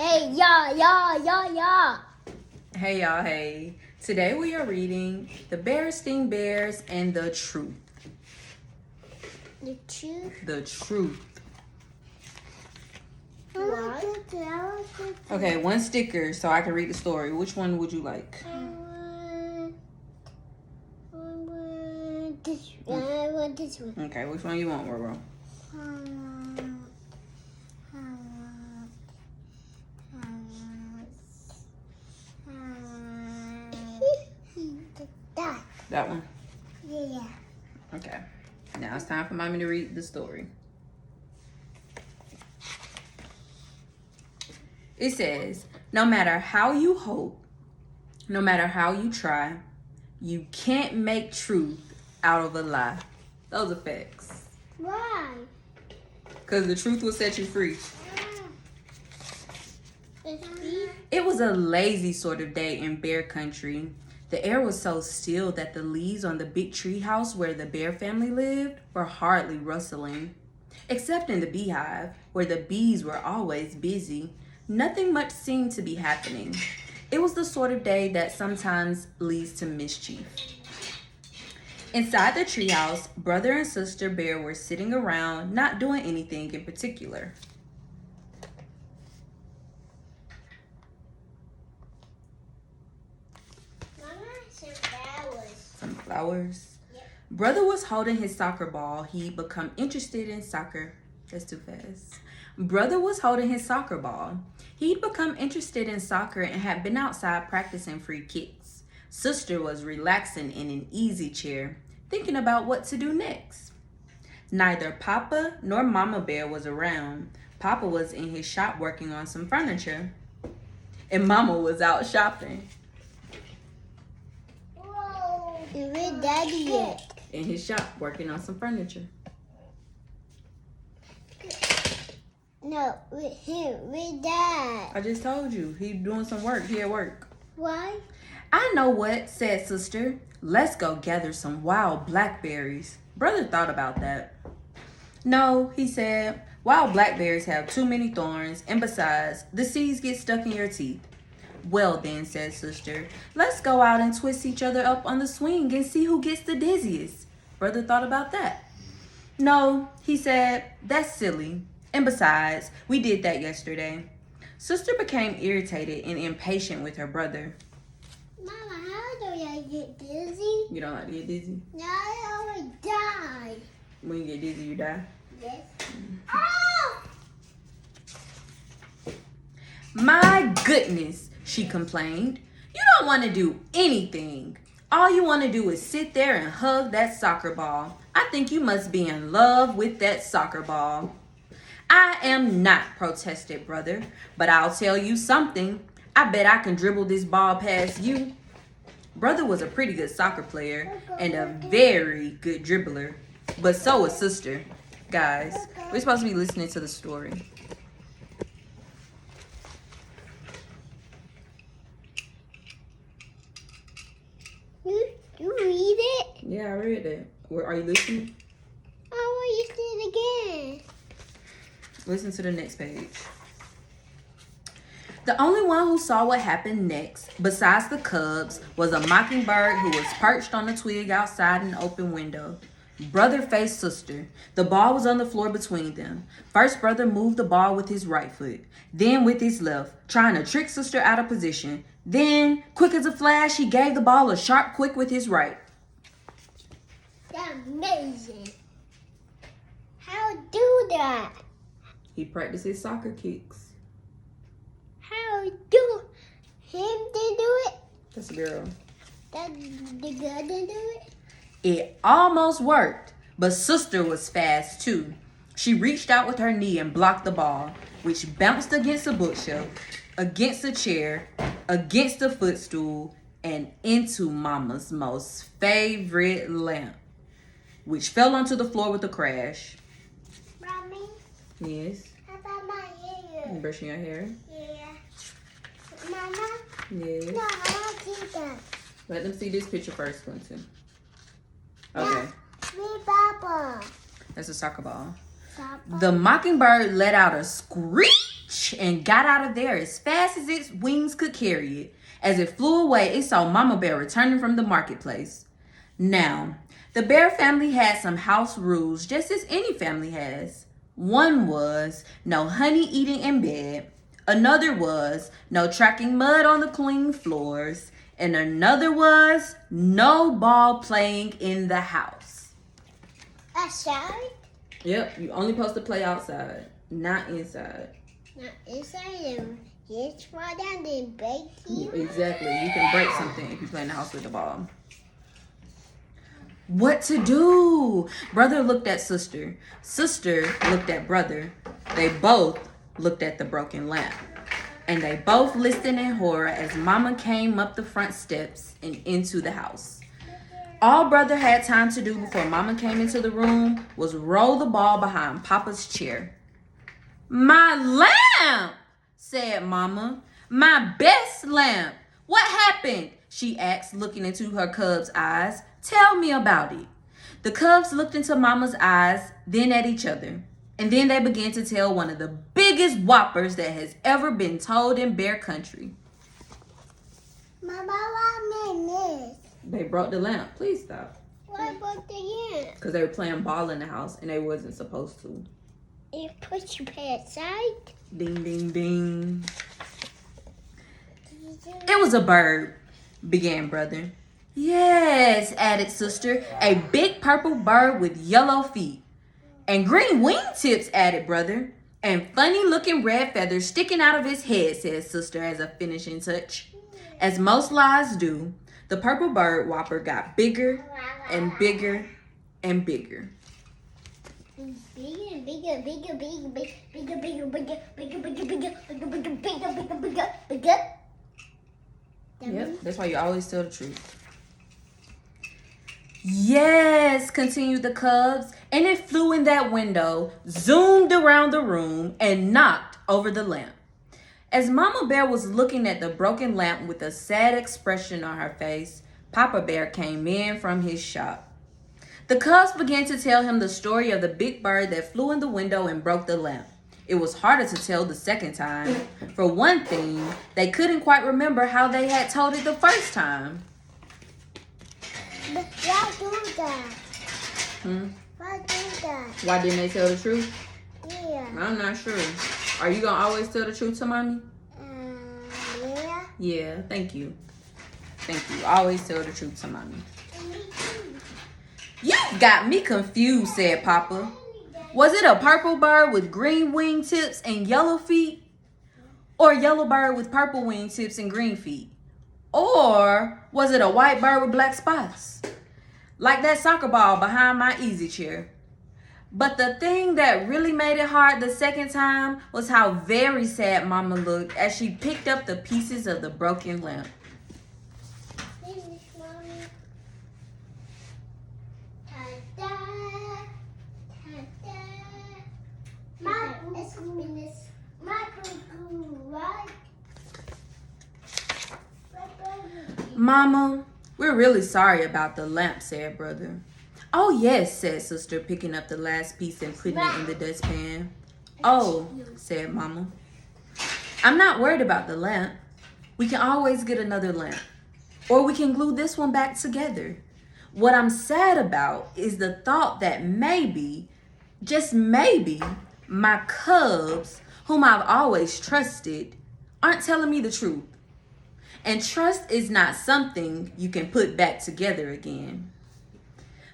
Hey, y'all. Hey, y'all, hey. Today we are reading The Berenstain Bears and the Truth. The truth? The Truth. What? Okay, one sticker so I can read the story. Which one would you like? I want this one. I want this one. Okay, which one you want, Roro? That one? Yeah. Okay. Now it's time for Mommy to read the story. It says, no matter how you hope, no matter how you try, you can't make truth out of a lie. Those are facts. Why? Because the truth will set you free. It's me. It was a lazy sort of day in bear country. The air was so still that the leaves on the big tree house where the bear family lived were hardly rustling. Except in the beehive, where the bees were always busy, nothing much seemed to be happening. It was the sort of day that sometimes leads to mischief. Inside the treehouse, brother and sister bear were sitting around, not doing anything in particular. Some flowers. Yep. Brother was holding his soccer ball. He'd become interested in soccer. That's too fast. Brother was holding his soccer ball. He'd become interested in soccer and had been outside practicing free kicks. Sister was relaxing in an easy chair, thinking about what to do next. Neither Papa nor Mama Bear was around. Papa was in his shop working on some furniture, and Mama was out shopping. Where's Daddy at? In his shop working on some furniture. No, with him. With Dad. I just told you, he doing some work. He at work. Why? I know what, said sister. Let's go gather some wild blackberries. Brother thought about that. No, he said, wild blackberries have too many thorns, and besides, the seeds get stuck in your teeth. Well then, said sister, let's go out and twist each other up on the swing and see who gets the dizziest. Brother thought about that. No, he said, that's silly. And besides, we did that yesterday. Sister became irritated and impatient with her brother. Mama, how do I get dizzy? You don't like to get dizzy? No, I always die. When you get dizzy, you die? Yes. Oh! My goodness, she complained. You don't want to do anything. All you want to do is sit there and hug that soccer ball. I think you must be in love with that soccer ball. I am not, protested brother, but I'll tell you something. I bet I can dribble this ball past you. Brother was a pretty good soccer player and a very good dribbler, but so was sister. Guys, we're supposed to be listening to the story. You read it? Yeah, I read that. Are you listening? I want you to say it again. Listen to the next page. The only one who saw what happened next, besides the cubs, was a mockingbird who was perched on a twig outside an open window. Brother faced sister. The ball was on the floor between them. First, brother moved the ball with his right foot, then with his left, trying to trick sister out of position. Then, quick as a flash, he gave the ball a sharp quick with his right. That's amazing. How do that? He practiced his soccer kicks. How do him to do it? That's a girl. That the girl to do it? It almost worked, but sister was fast too. She reached out with her knee and blocked the ball, which bounced against a bookshelf, against a chair, against a footstool, and into Mama's most favorite lamp, which fell onto the floor with a crash. Mommy, Yes. how about my hair? You brushing your hair? Yeah. Mama? Yes. No, I want to see that. Let them see this picture first, Quentin. Okay. Me, Papa. That's a soccer ball. Papa. The mockingbird let out a screech and got out of there as fast as its wings could carry it. As it flew away, it saw Mama Bear returning from the marketplace. Now, the bear family had some house rules, just as any family has. One was no honey eating in bed. Another was no tracking mud on the clean floors. And another was no ball playing in the house. Outside? Yep, you only supposed to play outside, not inside. Not inside. Just fall down and break you. Exactly. You can break something if you play in the house with the ball. What to do? Brother looked at sister. Sister looked at brother. They both looked at the broken lamp. And they both listened in horror as Mama came up the front steps and into the house. All brother had time to do before Mama came into the room was roll the ball behind Papa's chair. My lamp, said Mama. My best lamp. What happened? She asked, looking into her cub's eyes. Tell me about it. The cubs looked into Mama's eyes, then at each other. And then they began to tell one of the biggest whoppers that has ever been told in bear country. Mama, what made this? They broke the lamp. Please stop. Why broke the lamp? Because they were playing ball in the house and they wasn't supposed to. You put your pants outside? Ding, ding, ding. It was a bird, began brother. Yes, added sister. A big purple bird with yellow feet. And green wingtips, added brother. And funny looking red feathers sticking out of his head, said sister as a finishing touch. As most lies do, the purple bird whopper got bigger and bigger and bigger. Bigger and bigger, bigger, bigger, bigger, bigger, bigger, bigger, bigger, bigger, bigger, bigger, bigger, bigger, bigger. Yep, that's why you always tell the truth. Yes, continued the cubs, and it flew in that window, zoomed around the room, and knocked over the lamp. As Mama Bear was looking at the broken lamp with a sad expression on her face, Papa Bear came in from his shop. The cubs began to tell him the story of the big bird that flew in the window and broke the lamp. It was harder to tell the second time. For one thing, they couldn't quite remember how they had told it the first time. But why do that? Why do that? Why didn't they tell the truth? Yeah. I'm not sure. Are you going to always tell the truth to mommy? Yeah. Yeah, thank you. Thank you. Always tell the truth to mommy. You got me confused, said Papa. Was it a purple bird with green wingtips and yellow feet? Or a yellow bird with purple wingtips and green feet? Or was it a white bird with black spots? Like that soccer ball behind my easy chair. But the thing that really made it hard the second time was how very sad Mama looked as she picked up the pieces of the broken lamp. Mama, we're really sorry about the lamp, said brother. Oh, yes, said sister, picking up the last piece and putting it in the dustpan. Oh, said Mama. I'm not worried about the lamp. We can always get another lamp. Or we can glue this one back together. What I'm sad about is the thought that maybe, just maybe, my cubs, whom I've always trusted, aren't telling me the truth. And trust is not something you can put back together again.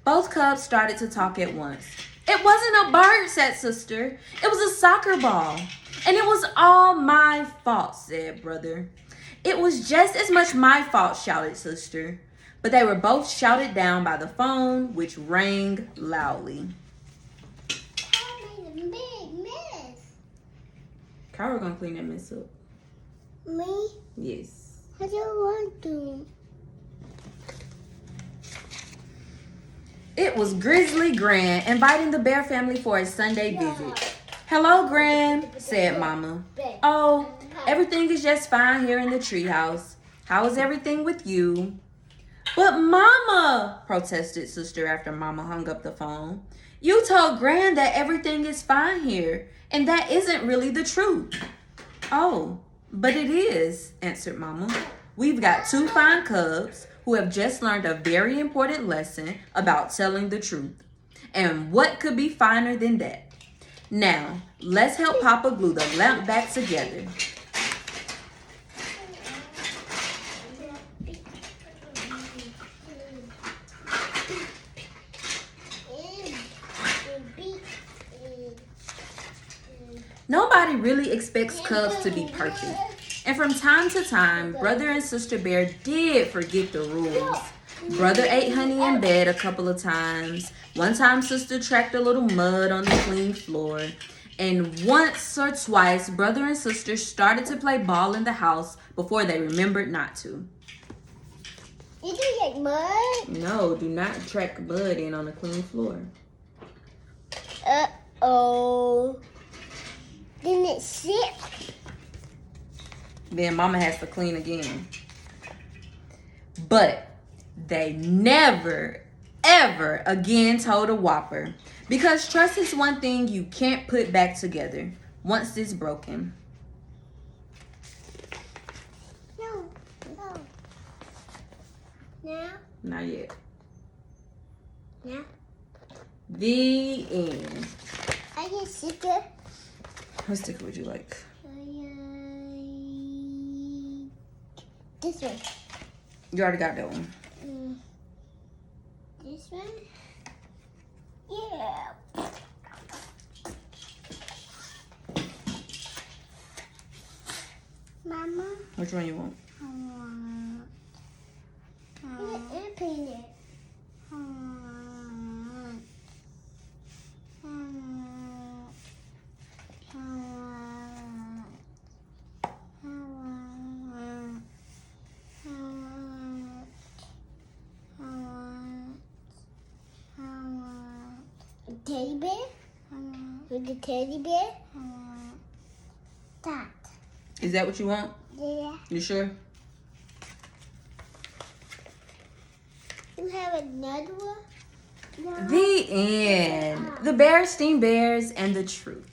Both cubs started to talk at once. It wasn't a bird, said sister. It was a soccer ball. And it was all my fault, said brother. It was just as much my fault, shouted sister. But they were both shouted down by the phone, which rang loudly. I made a big mess. Kyra gonna clean that mess up. Me? Yes. I don't want to. It was Grizzly Gran inviting the bear family for a Sunday visit. Hello, Gran, said Mama. Oh, everything is just fine here in the treehouse. How is everything with you? But Mama, protested sister after Mama hung up the phone. You told Gran that everything is fine here, and that isn't really the truth. Oh, but it is, answered Mama. We've got two fine cubs who have just learned a very important lesson about telling the truth. And what could be finer than that? Now, let's help Papa glue the lamp back together. Nobody really expects cubs to be perfect. And from time to time, Brother and Sister Bear did forget the rules. Brother ate honey in bed a couple of times. One time, Sister tracked a little mud on the clean floor. And once or twice, Brother and Sister started to play ball in the house before they remembered not to. Did you like mud? No, do not track mud in on a clean floor. Uh-oh. Didn't it sit? Then Mama has to clean again. But they never, ever again told a whopper. Because trust is one thing you can't put back together once it's broken. No. Now? Not yet. Now? The end. I get sicker. What sticker would you like? This one. You already got that one. This one? Yeah. Mama? Which one you want? I want airplane it. Teddy bear? With the teddy bear? That. Is that what you want? Yeah. You sure? You have another one? No. The end. The Berenstain Bears and the truth.